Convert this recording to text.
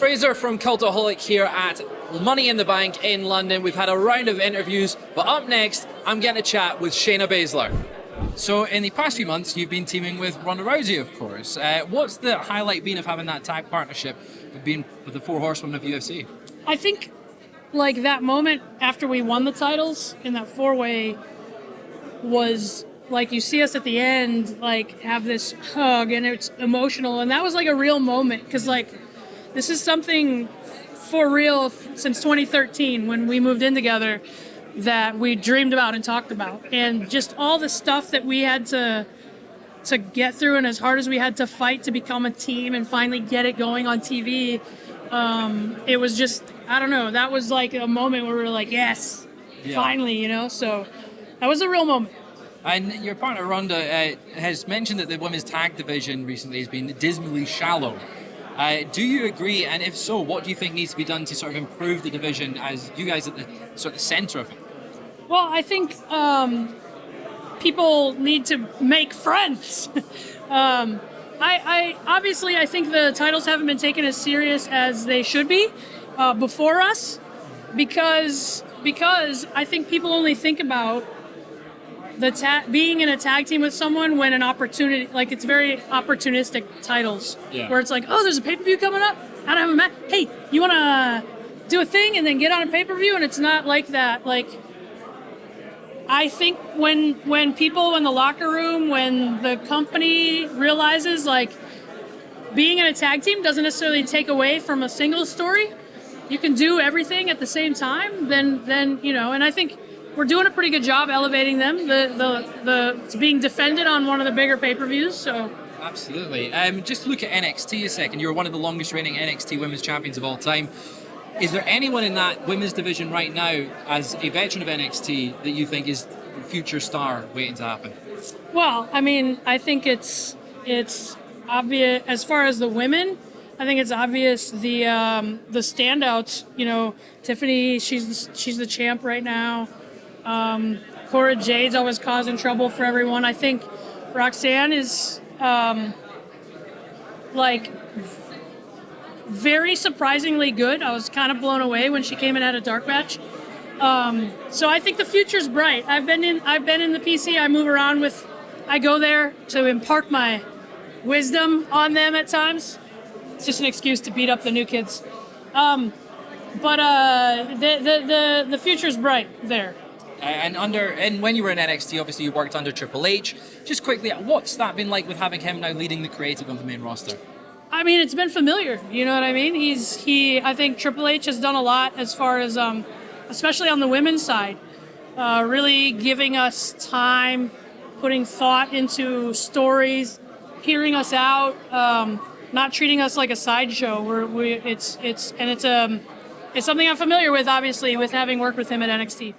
Fraser from Cultaholic here at Money in the Bank in London. We've had a round of interviews, but up next, I'm getting a chat with Shayna Baszler. So in the past few months, you've been teaming with Ronda Rousey, of course. What's the highlight been of having that tag partnership with being with the Four Horsewomen of UFC? I think, like, that moment after we won the titles in that four-way was, like, you see us at the end, like, have this hug, and it's emotional, and that was, like, a real moment, because, like, this is something for real since 2013 when we moved in together that we dreamed about and talked about. And just all the stuff that we had to get through, and as hard as we had to fight to become a team and finally get it going on TV, it was just, I don't know, that was like a moment where we were like, yes, finally, you know? So that was a real moment. And your partner, Ronda, has mentioned that the women's tag division recently has been dismally shallow. Do you agree? And if so, what do you think needs to be done to sort of improve the division as you guys at the sort of center of it? Well, I think people need to make friends. I obviously, I think the titles haven't been taken as serious as they should be before us, because I think people only think about being in a tag team with someone when an opportunity, like, it's very opportunistic titles, where it's like, oh, there's a pay-per-view coming up, I don't have a match, hey, you want to do a thing and then get on a pay-per-view? And it's not like that. Like, I think when people in the locker room, when the company realizes, like, being in a tag team doesn't necessarily take away from a single story, you can do everything at the same time, then you know, and I think we're doing a pretty good job elevating them. It's being defended on one of the bigger pay-per-views, so. Absolutely. Just look at NXT a second. You're one of the longest reigning NXT Women's Champions of all time. Is there anyone in that women's division right now, as a veteran of NXT, that you think is the future star waiting to happen? Well, I mean, I think it's obvious as far as the women. I think it's obvious the standouts. You know, Tiffany, she's the champ right now. Cora Jade's always causing trouble for everyone. I think Roxanne is like very surprisingly good. I was kind of blown away when she came in at a dark match. So I think the future's bright. I've been in the PC. I go there to impart my wisdom on them at times. It's just an excuse to beat up the new kids. But the future's bright there. And when you were in NXT, obviously you worked under Triple H. Just quickly, what's that been like with having him now leading the creative of the main roster? I mean, it's been familiar. You know what I mean? I think Triple H has done a lot as far as, especially on the women's side, really giving us time, putting thought into stories, hearing us out, not treating us like a sideshow. It's something I'm familiar with, obviously, with having worked with him at NXT.